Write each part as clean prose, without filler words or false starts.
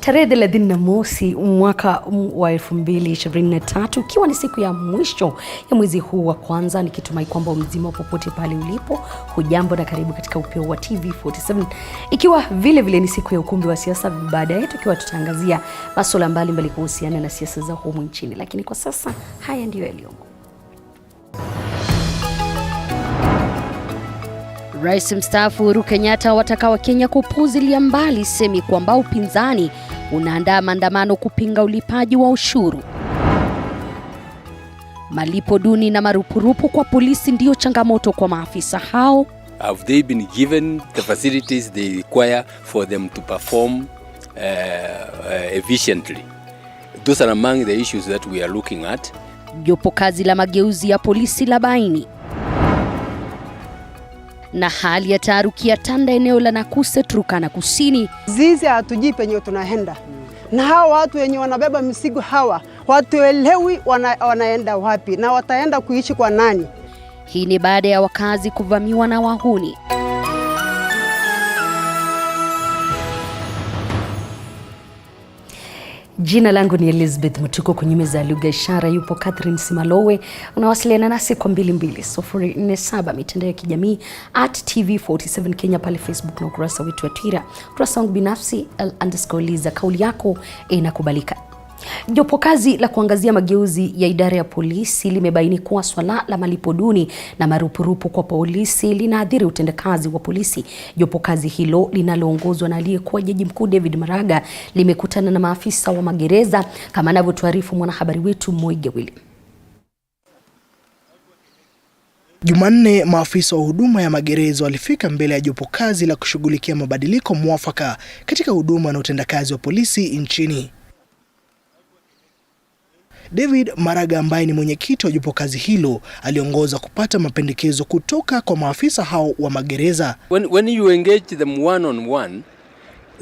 Tarehe 31 mwaka wa 2023 ikiwa ni siku ya mwisho ya mwezi huu wa kwanza, nikitumai kwamba mzima popote pale ulipo, hujambo na karibu katika Upeo wa TV47, ikiwa vile vile ni siku ya ukumbi wa siasa. Baadaye tukiwa tutaangazia masuala mbalimbali kuhusiana na siasa za humu nchini, lakini kwa sasa haya ndiyo yaliyomo. Rais mstaafu Uhuru Kenyatta wataka Wakenya kupuuzilia mbali semi kwamba upinzani unaandaa maandamano kupinga ulipaji wa ushuru. Malipo duni na marupurupu kwa polisi ndio changamoto kwa maafisa hao. Have they been given the facilities they require for them to perform efficiently? Those are among the issues that we are looking at. Jopo kazi la mageuzi ya polisi la baini. Na hali ya taharuki ya tanda eneo la Nakuse, Turkana Kusini. Zizi hatujui penye tunaenda. Na hawa watu wenye wanabeba mizigo hawa, watuelewi wanaenda wapi na wataenda kuishi kwa nani? Hii ni baada ya wakazi kuvamiwa na wahuni. Jina langu ni Elizabeth Mutuko, kwenye meza ya lugha ishara yupo Catherine Simalowe. Unawasiliana nasi kwa 22047 mitandao ya kijamii @TV47 Kenya pale Facebook na ukurasa wetu wa Twitter. Ukurasa wangu binafsi _Liza. Kauli yako inakubalika. Jopo kazi la kuangazia mageuzi ya idara ya polisi limebaini kuwa swala la malipo duni na marupurupu kwa polisi linaathiri utendakazi wa polisi. Jopo kazi hilo linaloongozwa na aliyekuwa jaji mkuu David Maraga limekutana na maafisa wa magereza, kama anavyotuarifu mwanahabari wetu Moiga William. Jumanne, maafisa wa huduma ya magereza walifika mbele ya jopo kazi la kushughulikia mabadiliko mwafaka katika huduma na utendakazi wa polisi nchini. David Maraga, ambaye ni mwenyekiti wa jopo kazi hilo, aliongoza kupata mapendekezo kutoka kwa maafisa hao wa magereza. When you engage them one on one,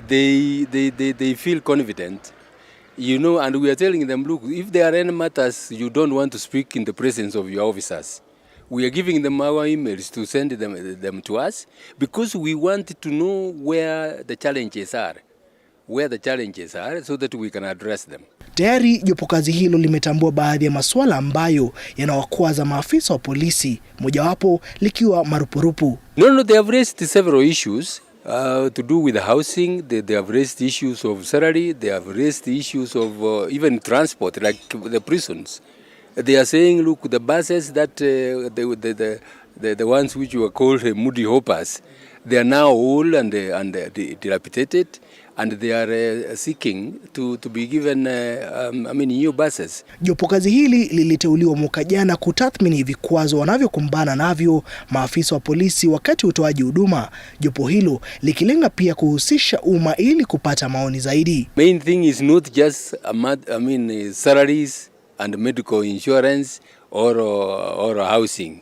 they feel confident, you know, and we are telling them, look, if there are any matters you don't want to speak in the presence of your officers, we are giving them our emails to send them to us, because we want to know where the challenges are so that we can address them. Tayari jopo kazi hilo limetambua baadhi ya masuala ambayo yanawakwaza maafisa wa polisi, mojawapo likiwa marupurupu. No, they have raised several issues to do with the housing. They have raised issues of salary. They have raised issues of even transport, like the prisons. They are saying, look, the buses that the ones which were called moody hoppers, they are now old and dilapidated, and they are seeking to be given new buses. Jopo kazi hili liliteuliwa mwaka jana kutathmini vikwazo wanavyokumbana navyo maafisa wa polisi wakati utoaji huduma. Jopo hilo likilenga pia kuhusisha umma ili kupata maoni zaidi. Main thing is not just salaries and medical insurance or housing.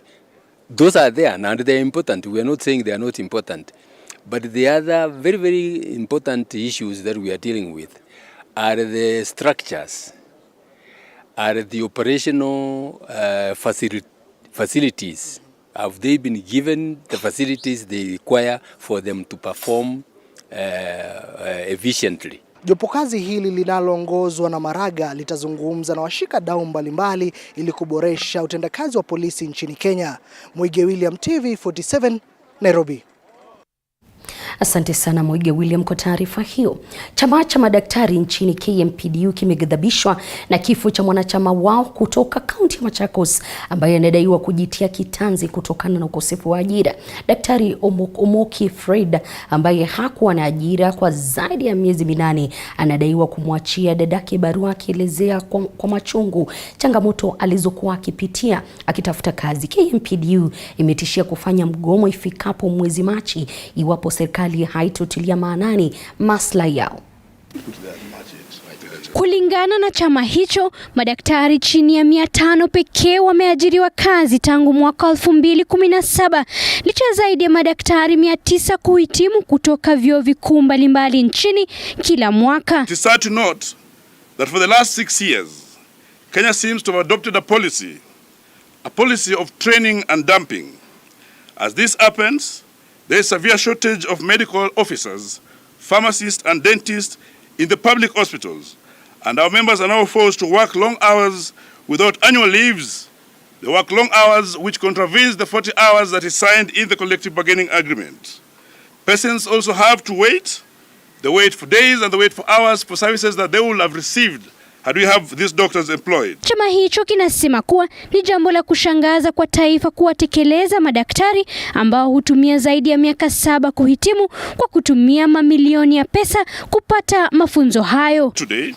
Those are there and they are important. We are not saying they are not important. But the other very, very important issues that we are dealing with are the structures, are the operational facilities. Have they been given the facilities they require for them to perform efficiently? Jopo kazi hili linaloongozwa na Maraga litazungumza na washikadau mbalimbali ili kuboresha utendakazi wa polisi nchini Kenya. Moiga William, TV47, Nairobi. Asante sana Moiga William kwa taarifa hiyo. Chama cha madaktari nchini KMPDU kimeghadhabishwa na kifo cha mwanachama wao kutoka kaunti ya Machakos ambaye anadaiwa kujitia kitanzi kutokana na ukosefu wa ajira. Daktari Omoki Fred, ambaye hakuwa na ajira kwa zaidi ya miezi 8, anadaiwa kumwachia dadake barua akielezea kwa machungu changamoto alizokuwa akipitia akitafuta kazi. KMPDU imetishia kufanya mgomo ifikapo mwezi Machi iwapo serikali haitotilia maanani maslahi yao. Kulingana na chama hicho, madaktari chini ya 500 pekee wameajiriwa kazi tangu mwaka 2017, licha zaidi ya madaktari 900 kuhitimu kutoka vyuo vikuu mbalimbali nchini kila mwaka. It is sad to note that for the last 6 years, Kenya seems to have adopted a policy of training and dumping. As this happens, there is severe shortage of medical officers, pharmacists and dentists in the public hospitals, and our members are now forced to work long hours without annual leaves. They work long hours, which contravenes the 40 hours that is signed in the collective bargaining agreement. Patients also have to wait. They wait for days and they wait for hours for services that they would have received had we have these doctors employed. Chama hicho kinasema kuwa ni jambo la kushangaza kwa taifa kuwatekeleza madaktari ambao hutumia zaidi ya miaka 7 kuhitimu kwa kutumia mamilioni ya pesa kupata mafunzo hayo. Today,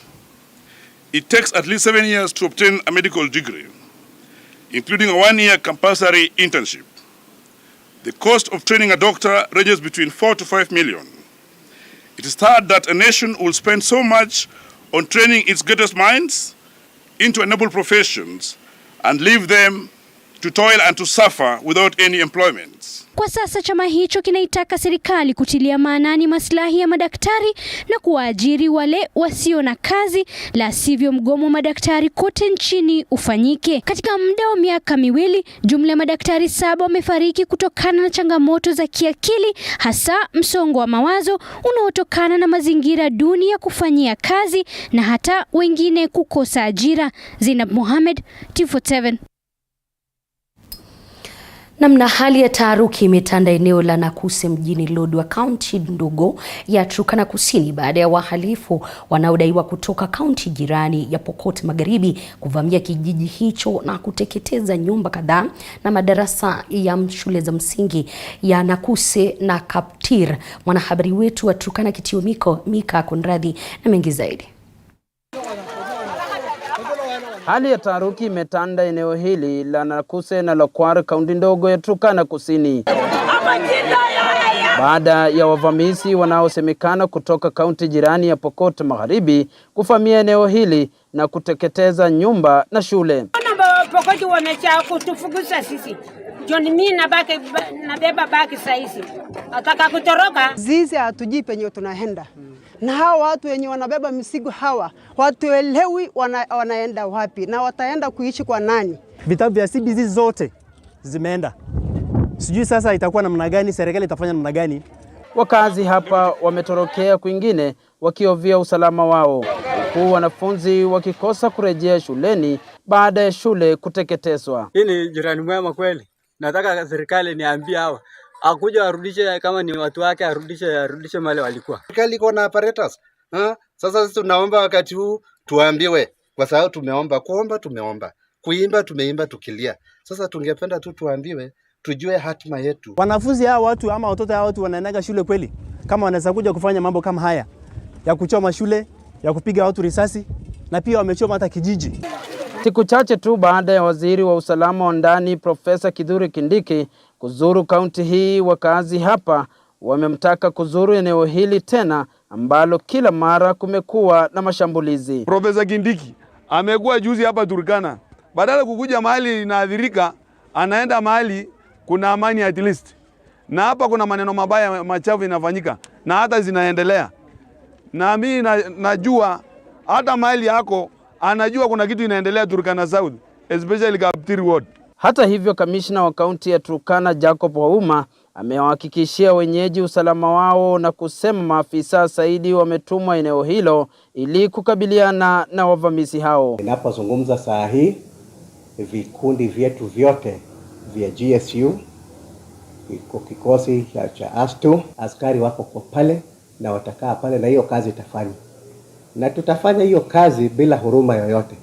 it takes at least 7 years to obtain a medical degree, including a 1-year compulsory internship. The cost of training a doctor ranges between 4 to 5 million. It is sad that a nation will spend so much on training its greatest minds into noble professions and leave them to toil and to suffer without any employment. Kwa sasa chama hicho kinaitaka serikali kutilia maanani maslahi ya madaktari na kuwaajiri wale wasio na kazi, la sivyo mgomo wa madaktari kote nchini ufanyike. Katika muda wa miaka 2, jumla ya madaktari 7 wamefariki kutokana na changamoto za kiakili, hasa msongo wa mawazo unaotokana na mazingira duni ya kufanyia kazi na hata wengine kukosa ajira. Zainab Mohamed, TV47. Namna hali ya taharuki imetanda eneo la Nakuse mjini Lodwar, kaunti ndogo ya Turkana Kusini baada ya wahalifu wanaodaiwa kutoka kaunti jirani ya Pokot Magharibi kuvamia kijiji hicho na kuteketeza nyumba kadhaa na madarasa ya shule za msingi ya Nakuse na Kaptir. Mwanahabari wetu wa Turkana Kitio Mika Konradhi na mengi zaidi. Hali ya taharuki imetanda eneo hili la Nakuse na Lokwar, kaunti ndogo ya Turkana Kusini, baada ya wavamizi wanaosemekana kutoka kaunti jirani ya Pokot Magharibi kuvamia eneo hili na kuteketeza nyumba na shule. Pokot wamecha kutufukuza sisi. John mimi nabeba baki saizi. Ataka kutoroka. Zizi hatujui penye tunaenda. Na hawa watu wenye wanabeba mizigo hawa, watuelewi wanaenda wapi na wataenda kuishi kwa nani? Vitabu vya CBC zote zimeenda. Sijui sasa itakuwa namna gani, serikali itafanya namna gani? Wakazi hapa wametorokea kwingine wakiovia usalama wao, huku wanafunzi wakikosa kurejea shuleni baada ya shule kuteketezwa. Hii ni jirani mwema kweli. Nataka serikali niambie hawa akuja arudishe, kama ni watu wake arudishe mali walikuwa. Serikali iko na apparatus. Sasa sisi tunaomba wakati huu tuambiwe, kwa sababu tumeomba, kuimba tumeimba tukilia. Sasa tungependa tu tuambiwe tujue hatima yetu. Wanafunzi hao watu ama watoto hao watu wanaendaga shule kweli? Kama wanaweza kuja kufanya mambo kama haya ya kuchoma shule, ya kupiga watu risasi, na pia wamechoma hata kijiji. Siku chache tu baada ya waziri wa usalama wa ndani Profesa Kithure Kindiki kuzuru kaunti hii, wakazi hapa wamemtaka kuzuru eneo hili tena ambalo kila mara kumekuwa na mashambulizi. Profesa Kindiki amekuwa juzi hapa Turkana. Badala kukuja mahali inaadhirika, anaenda mahali kuna amani at least. Na hapa kuna maneno mabaya machafu inafanyika na hata zinaendelea. Na mimi najua hata mahali yako anajua kuna kitu inaendelea Turkana South, especially Kaptir Ward. Hata hivyo, kamishna wa kaunti ya Turkana Jacob Wauma amewahakikishia wenyeji usalama wao na kusema maafisa zaidi wametumwa eneo hilo ili kukabiliana na wavamizi hao. Ninapozungumza saa hii, vikundi vyetu vyote vya GSU, kikosi cha ASTU, askari wako kwa pale na watakaa pale na hiyo kazi itafanya. Na tutafanya hiyo kazi bila huruma yoyote.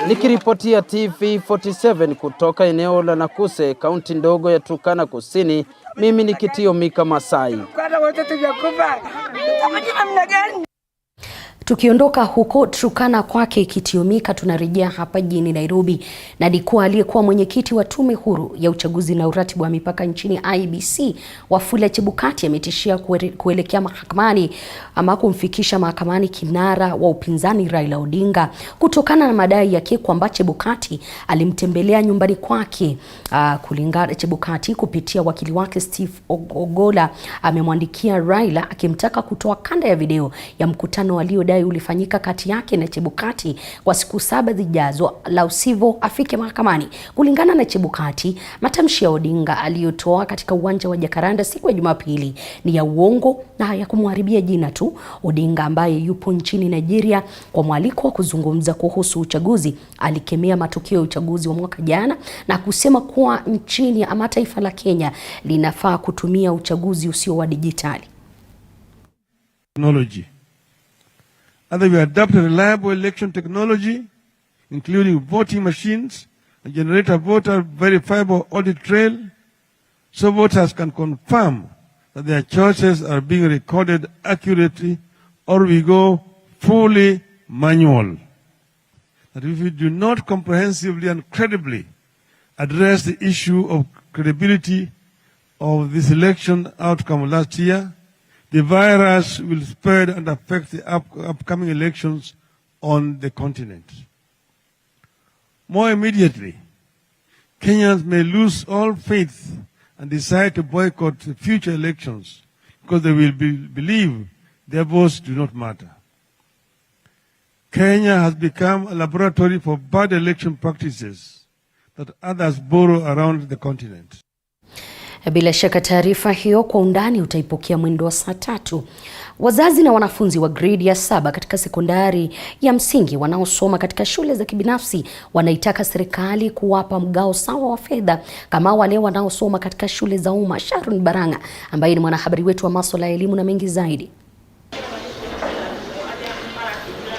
Nikiripotia TV47 kutoka eneo la Nakuse, kaunti ndogo ya Turkana Kusini, mimi ni Kitio Mika Masai. Tukiondoka huko Turkana kwake Kitio Mika, tunarejea hapa jijini Nairobi na alikuwa aliyekuwa mwenyekiti wa tume huru ya uchaguzi na uratibu wa mipaka nchini IEBC Wafula Chebukati ametishia kuelekea mahakamani ama kumfikisha mahakamani kinara wa upinzani Raila Odinga kutokana na madai yake kwamba Chebukati alimtembelea nyumbani kwake. Kulingana Chebukati kupitia wakili wake Steve Ogola amemwandikia Raila akimtaka kutoa kanda ya video ya mkutano aliodai alidai ulifanyika kati yake na Chebukati kwa siku 7 zijazo, la usivyo afike mahakamani. Kulingana na Chebukati, matamshi ya Odinga aliyotoa katika uwanja wa Jacaranda siku ya Jumapili ni ya uongo na ya kumharibia jina tu. Odinga ambaye yupo nchini Nigeria kwa mwaliko wa kuzungumza kuhusu uchaguzi, alikemea matukio ya uchaguzi wa mwaka jana na kusema kuwa nchini ama taifa la Kenya linafaa kutumia uchaguzi usio wa dijitali. Technology. Either we adopt a reliable election technology, including voting machines, and generate a voter verifiable audit trail, so voters can confirm that their choices are being recorded accurately, or we go fully manual. That if we do not comprehensively and credibly address the issue of credibility of this election outcome last year, the virus will spread and affect the upcoming elections on the continent. More immediately, Kenyans may lose all faith and decide to boycott the future elections because they will believe their votes do not matter. Kenya has become a laboratory for bad election practices that others borrow around the continent. Bila shaka taarifa hiyo kwa undani utaipokea mwendo wa saa 3. Wazazi na wanafunzi wa grade ya 7 katika sekondari ya msingi wanaosoma katika shule za kibinafsi wanaitaka serikali kuwapa mgao sawa wa fedha kama wale wanaosoma katika shule za umma. Sharon Baranga ambaye ni mwanahabari wetu wa masuala ya elimu na mengi zaidi.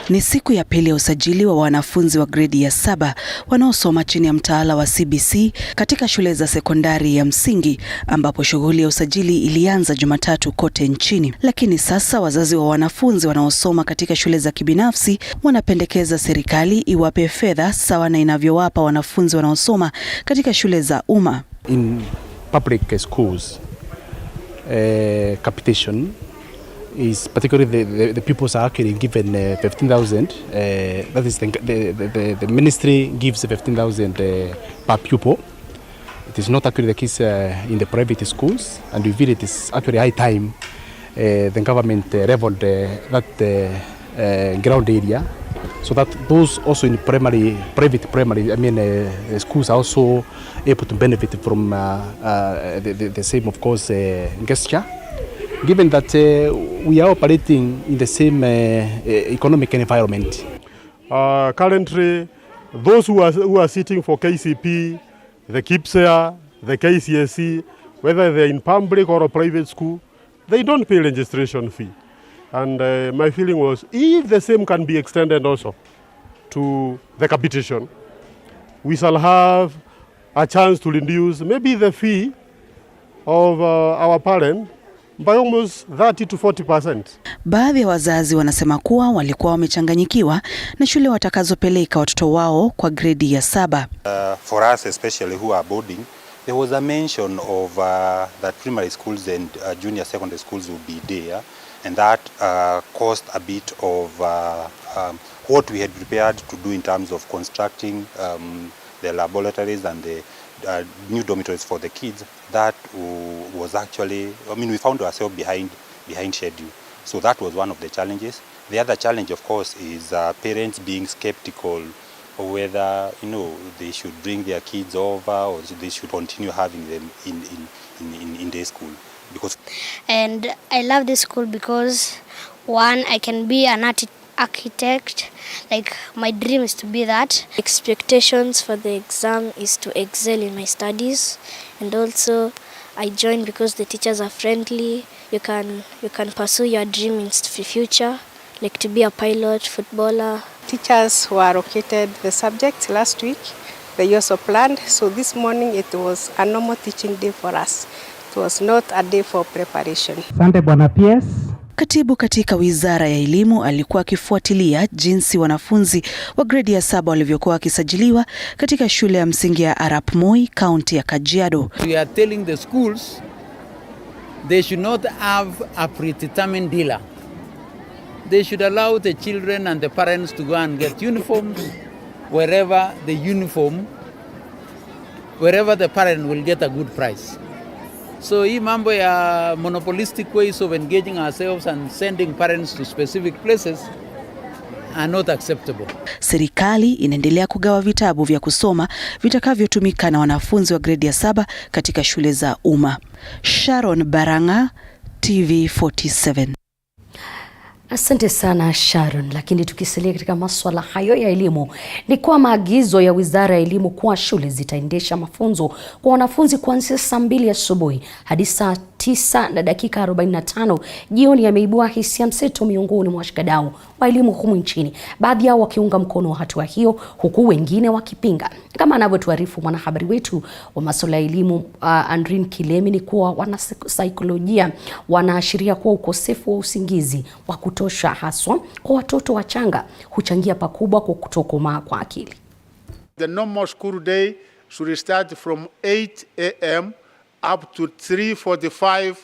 Ni siku ya pili ya usajili wa wanafunzi wa gredi ya 7 wanaosoma chini ya mtaala wa CBC katika shule za sekondari ya msingi, ambapo shughuli ya usajili ilianza Jumatatu kote nchini. Lakini sasa wazazi wa wanafunzi wanaosoma katika shule za kibinafsi wanapendekeza serikali iwape fedha sawa na inavyowapa wanafunzi wanaosoma katika shule za umma. In public schools, capitation is particularly the pupils are actually given 15,000. That is the ministry gives 15,000 per pupil. It is not actually the case in the private schools, and we feel it is actually high time the government leveled that ground area, so that those also in private primary, schools are also able to benefit from the same, of course, gesture. Given that we are operating in the same economic environment. Currently, those who are sitting for KCP, the KIPSEA, the KCSE, whether they're in public or a private school, they don't pay registration fee. And my feeling was, if the same can be extended also to the capitation, we shall have a chance to reduce maybe the fee of our parents by almost 30 to 40%. Baadhi ya wazazi wanasema kuwa walikuwa wamechanganyikiwa na shule watakazopeleka watoto wao kwa gredi ya 7. For us especially who are boarding, there was a mention of that primary schools and junior secondary schools would be there, and that caused a bit of what we had prepared to do in terms of constructing the laboratories and the new dormitories for the kids. That was actually, we found ourselves behind schedule. So that was one of the challenges. The other challenge, of course, is parents being skeptical of whether they should bring their kids over or they should continue having them in their school. And I love this school because, one, I can be an architect. Like, my dream is to be that. Expectations for the exam is to excel in my studies, and also I joined because the teachers are friendly. You can pursue your dream in the future, like to be a pilot, footballer. Teachers who allocated the subjects last week, they also planned. So this morning it was a normal teaching day for us. It was not a day for preparation. Asante Bwana PS. Katibu katika Wizara ya Elimu alikuwa akifuatilia jinsi wanafunzi wa gredi ya 7 walivyokuwa wakisajiliwa katika shule ya msingi ya Arap Moi, kaunti ya Kajiado. We are telling the schools they should not have a predetermined dealer. They should allow the children and the parents to go and get uniforms wherever the parent will get a good price. So hii mambo ya monopolistic ways of engaging ourselves and sending parents to specific places are not acceptable. Serikali inaendelea kugawa vitabu vya kusoma vitakavyotumika na wanafunzi wa gredi ya 7 katika shule za umma. Sharon Baranga, TV47. Asante sana Sharon. Lakini tukisalia katika masuala hayo ya elimu, ni kwa maagizo ya Wizara ya Elimu kuwa shule zitaendesha mafunzo kwa wanafunzi kuanzia saa 2 asubuhi hadi saa 9:45 jioni yameibua hisia mseto miongoni mwa washikadau wa elimu humu nchini, baadhi yao wakiunga mkono hatua hiyo huku wengine wakipinga. Kama anavyotuarifu mwanahabari wetu wa masuala ya elimu Andrin Kilemi, ni kuwa wanasaikolojia wanaashiria kuwa ukosefu wa usingizi wa kutosha haswa kwa watoto wachanga huchangia pakubwa kwa kutokomaa kwa akili. The normal school day should start from 8 a.m. up to 3:45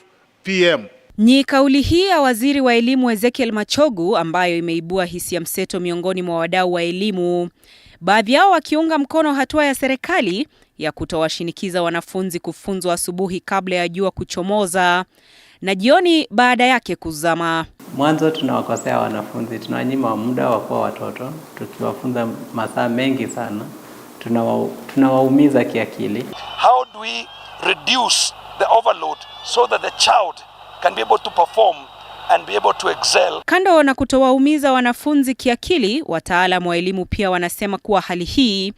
p.m. Ni kauli hii ya Waziri wa Elimu Ezekiel Machogu ambayo imeibua hisia mseto miongoni mwa wadau wa elimu. Baadhi yao wakiunga mkono hatua ya serikali ya kutowashinikiza wanafunzi kufunzwa asubuhi kabla ya jua kuchomoza na jioni baada yake kuzama. Mwanzo tunawakosea wanafunzi, tunawanyima muda wa kuwa watoto, tukiwafunza masaa mengi sana, tunawaumiza kiakili. How do we reduce the overload so that the child can be able to perform and be able to excel? Kando na kutowaumiza wanafunzi kiakili, wataalamu wa elimu pia wanasema kuwa hali hii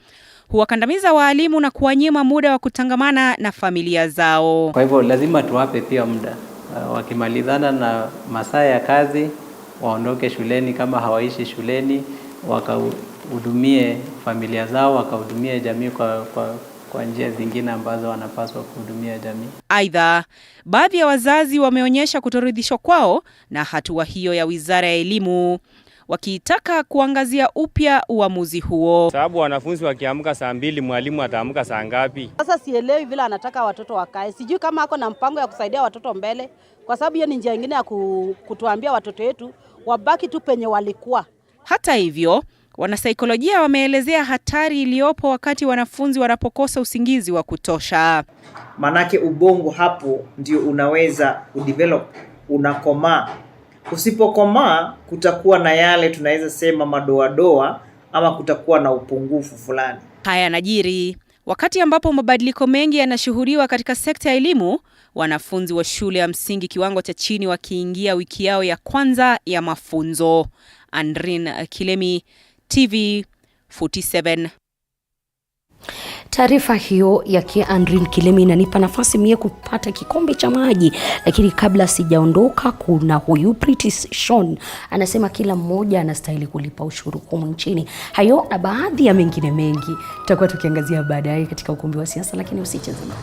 huwakandamiza walimu na kuwanyima muda wa kutangamana na familia zao. Kwa hivyo lazima tuwape pia muda. Wakimalizana na masaa ya kazi, waondoke shuleni, kama hawaishi shuleni, wakahudumie familia zao, wakahudumie jamii kwa njia zingine ambazo wanapaswa kuhudumia jamii. Aidha, baadhi ya wazazi wameonyesha kutoridhishwa kwao na hatua hiyo ya Wizara ya Elimu, wakitaka kuangazia upya uamuzi huo. Sababu wanafunzi wakiamka saa 2, mwalimu ataamka saa ngapi? Sasa sielewi vile anataka watoto wakae. Sijui kama ako na mpango ya kusaidia watoto mbele, kwa sababu hiyo ni njia nyingine ya kutuambia watoto wetu wabaki tu penye walikuwa. Hata hivyo, wanasaikolojia wameelezea hatari iliyopo wakati wanafunzi wanapokosa usingizi wa kutosha. Manake ubongo hapo ndio unaweza kudevelop, unakomaa. Usipokomaa kutakuwa na yale tunaweza sema madoadoa ama kutakuwa na upungufu fulani. Haya yanajiri wakati ambapo mabadiliko mengi yanashuhudiwa katika sekta ya elimu, wanafunzi wa shule ya msingi kiwango cha chini wakiingia wiki yao ya kwanza ya mafunzo. Andrin Kilemi, TV47. Taarifa hiyo ya Andrin Kilemi inanipa nafasi mie kupata kikombe cha maji, lakini kabla sijaondoka kuna huyu Pretty Sean anasema kila mmoja anastahili kulipa ushuru humu nchini. Hayo na baadhi ya mengine mengi tutakuwa tukiangazia baadaye katika ukumbi wa siasa, lakini usicheze mbali.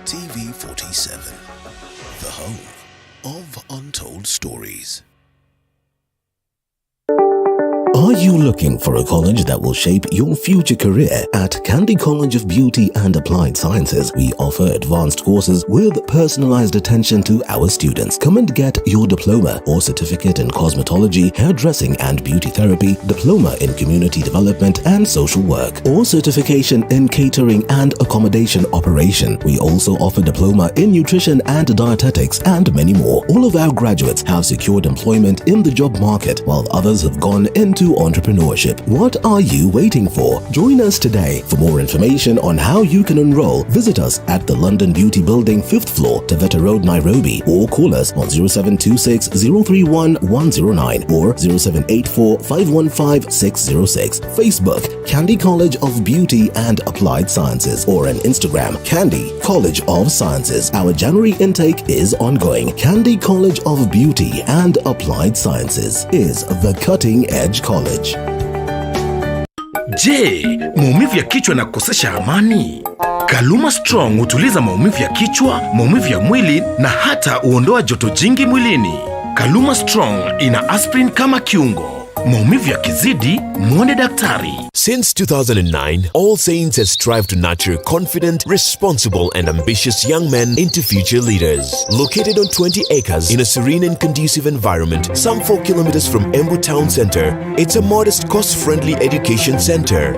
TV47, the home of untold stories. Are you looking for a college that will shape your future career? At Candy College of Beauty and Applied Sciences, we offer advanced courses with personalized attention to our students. Come and get your diploma or certificate in cosmetology, hairdressing and beauty therapy, diploma in community development and social work, or certification in catering and accommodation operation. We also offer diploma in nutrition and dietetics and many more. All of our graduates have secured employment in the job market, while others have gone into entrepreneurship. What are you waiting for? Join us today. For more information on how you can enroll, visit us at the London Beauty Building, 5th floor, Taveta Road, Nairobi, or call us on 0726 031 109 or 0784 515 606. Facebook, Candy College of Beauty and Applied Sciences, or on Instagram, Candy College of Sciences. Our January intake is ongoing. Candy College of Beauty and Applied Sciences is the cutting edge college. Je, maumivu ya kichwa na kukosesha amani? Kaluma Strong hutuliza maumivu ya kichwa, maumivu ya mwili na hata huondoa joto jingi mwilini. Kaluma Strong ina aspirin kama kiungo. Maumivu yakizidi, muone daktari. Since 2009, All Saints has strived to nurture confident, responsible and ambitious young men into future leaders. Located on 20 acres in a serene and conducive environment, some 4 kilometers from Embu Town Center, it's a modest, cost-friendly education center.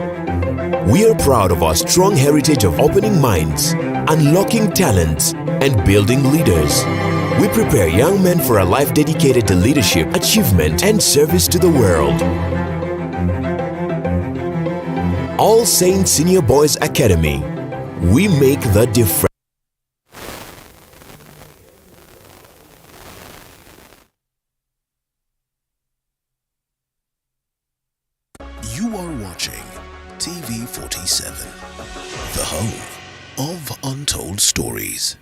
We are proud of our strong heritage of opening minds, unlocking talents, and building leaders. We prepare young men for a life dedicated to leadership, achievement, and service to the world. All Saints Senior Boys Academy. We make the difference. You are watching TV47, the home of untold stories.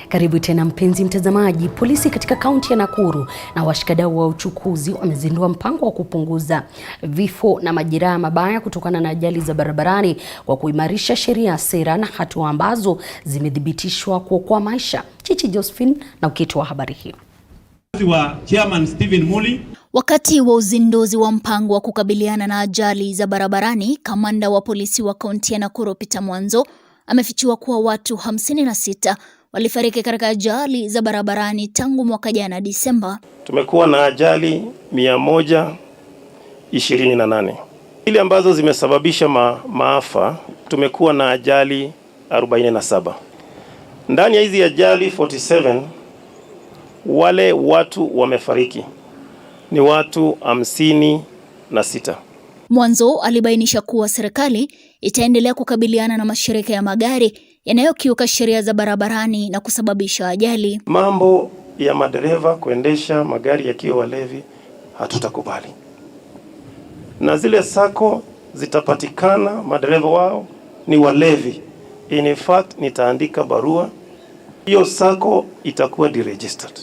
Karibu tena mpenzi mtazamaji. Polisi katika kaunti ya Nakuru na washikadau wa uchukuzi wamezindua mpango wa kupunguza vifo na majeraha mabaya kutokana na ajali za barabarani kwa kuimarisha sheria, sera na hatua ambazo zimethibitishwa kuokoa maisha. Chichi Josephine na ukito wa habari hiyo. Wa Chairman Stephen Muli. Wakati wa uzinduzi wa mpango wa kukabiliana na ajali za barabarani, kamanda wa polisi wa kaunti ya Nakuru Peter Mwanzo amefichua kuwa watu 56 walifariki katika ajali za barabarani tangu mwaka jana Disemba. Tumekuwa na ajali 128. Ile ambazo zimesababisha maafa, tumekuwa na ajali 47. Ndani ya hizi ajali 47, wale watu wamefariki ni watu 56. Mwanzo alibainisha kuwa serikali itaendelea kukabiliana na mashirika ya magari yanayokiuka sheria za barabarani na kusababisha ajali. Mambo ya madereva kuendesha magari yakiwa walevi hatutakubali. Na zile sako zitapatikana madereva wao ni walevi, in fact nitaandika barua, hiyo sako itakuwa deregistered.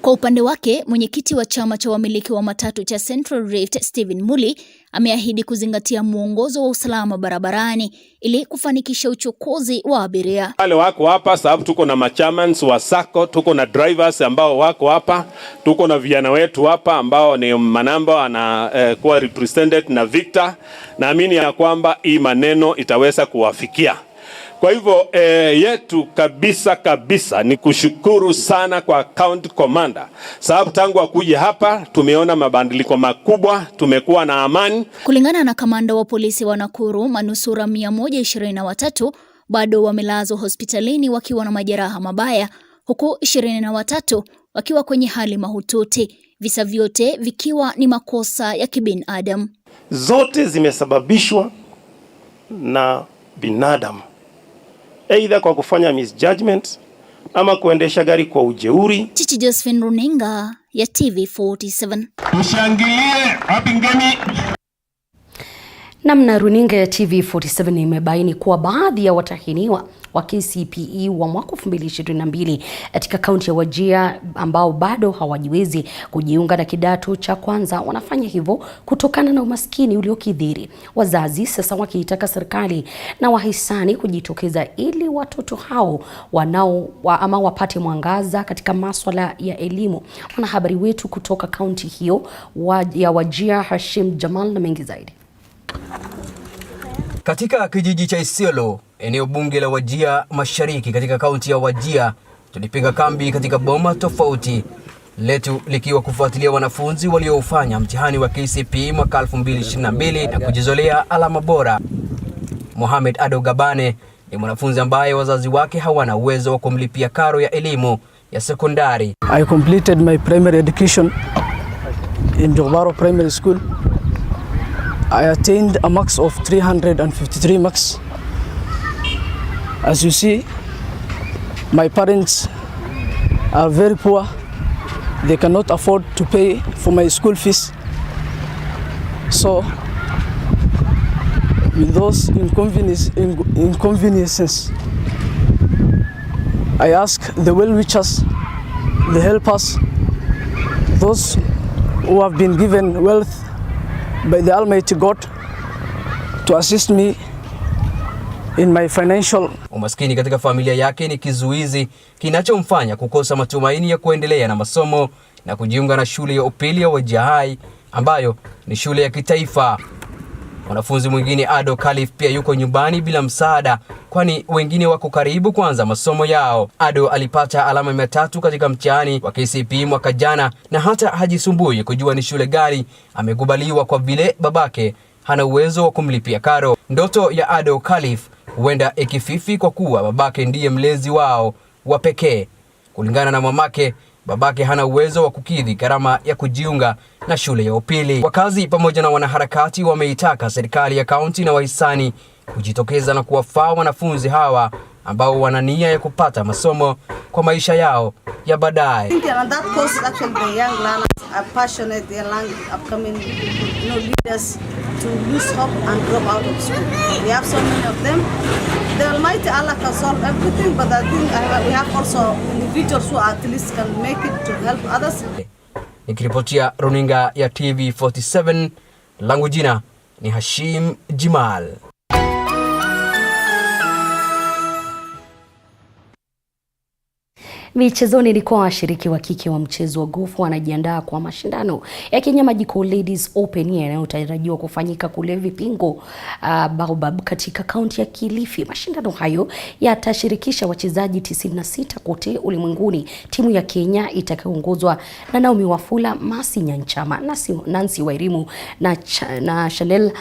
Kwa upande wake, mwenyekiti wa chama cha wamiliki wa matatu cha Central Rift Stephen Muli ameahidi kuzingatia mwongozo wa usalama barabarani ili kufanikisha uchukuzi wa abiria. Wale wako hapa sababu tuko na machamans wa sako, tuko na drivers ambao wako hapa, tuko na vijana wetu hapa ambao ni manamba anakuwa represented na Victor. Naamini ya kwamba hii maneno itaweza kuwafikia. Kwa hivyo yetu kabisa ni kushukuru sana kwa county commander. Sababu tangu akuje hapa tumeona mabadiliko makubwa, tumekuwa na amani. Kulingana na kamanda wa polisi wa Nakuru, manusura 123 bado wamelazwa hospitalini wakiwa na majeraha mabaya, huku 23 wakiwa kwenye hali mahututi. Visa vyote vikiwa ni makosa ya kibinadamu. Zote zimesababishwa na binadamu, either kwa kufanya misjudgment ama kuendesha gari kwa ujeuri. Chichi Josephine, runinga ya TV47. Mshangilie wapingani. Namna runinga ya TV47 imebaini kuwa baadhi ya watahiniwa wa KCPE wa mwaka 2022 katika kaunti ya Wajir ambao bado hawajiwezi kujiunga na kidato cha kwanza wanafanya hivyo kutokana na umaskini uliokithiri. Wazazi sasa wakiitaka serikali na wahisani kujitokeza ili watoto hao ama wapate mwangaza katika masuala ya elimu. Mwanahabari wetu kutoka kaunti hiyo ya Wajir, Hashim Jamal, na mengi zaidi. Katika kijiji cha Isiolo, eneo bunge la Wajir Mashariki katika kaunti ya Wajir, tulipiga kambi katika boma tofauti, letu likiwa kufuatilia wanafunzi waliofanya mtihani wa KCPE mwaka 2022 na kujizolea alama bora. Mohamed Ado Gabane ni mwanafunzi ambaye wazazi wake hawana uwezo wa kumlipia karo ya elimu ya sekondari. I completed my primary education in Jogbaro Primary School. I attained a max of 353 marks. As you see, my parents are very poor. They cannot afford to pay for my school fees. So, with those inconveniences, I ask the well-wishers, the helpers, those who have been given wealth by the Almighty God to assist me in my financial. Umaskini katika familia yake ni kizuizi kinachomfanya kukosa matumaini ya kuendelea na masomo na kujiunga na shule ya upili ya Wajir High ambayo ni shule ya kitaifa. Mwanafunzi mwingine Ado Khalif pia yuko nyumbani bila msaada kwani wengine wako karibu kuanza masomo yao. Ado alipata alama 300 katika mtihani wa KCPE mwaka jana na hata hajisumbui kujua ni shule gani amekubaliwa kwa vile babake hana uwezo wa kumlipia karo. Ndoto ya Ado Khalif huenda ikififi kwa kuwa babake ndiye mlezi wao wa pekee. Kulingana na mamake, babake hana uwezo wa kukidhi gharama ya kujiunga na shule ya upili. Wakazi pamoja na wanaharakati wameitaka serikali ya kaunti na wahisani kujitokeza na kuwafaa wanafunzi hawa ambao wana nia ya kupata masomo kwa maisha yao ya baadaye. To lose hope and drop out of school. We have so many of them. The Almighty Allah can solve everything, but I think we have also individuals who at least can make it to help others. Nikiripotia runinga ya TV47, langu jina ni Hashim Jimal. Michezoni ni kwa washiriki wa kike wa mchezo wa gofu wanajiandaa kwa mashindano ya Kenya Magical Ladies Open yanayotarajiwa kufanyika kule Vipingo Baobab katika kaunti ya Kilifi. Mashindano hayo yatashirikisha wachezaji 96 kote ulimwenguni. Timu ya Kenya itakayoongozwa na Naomi Wafula, Masi Nyanchama, Nancy Wairimu na Chanel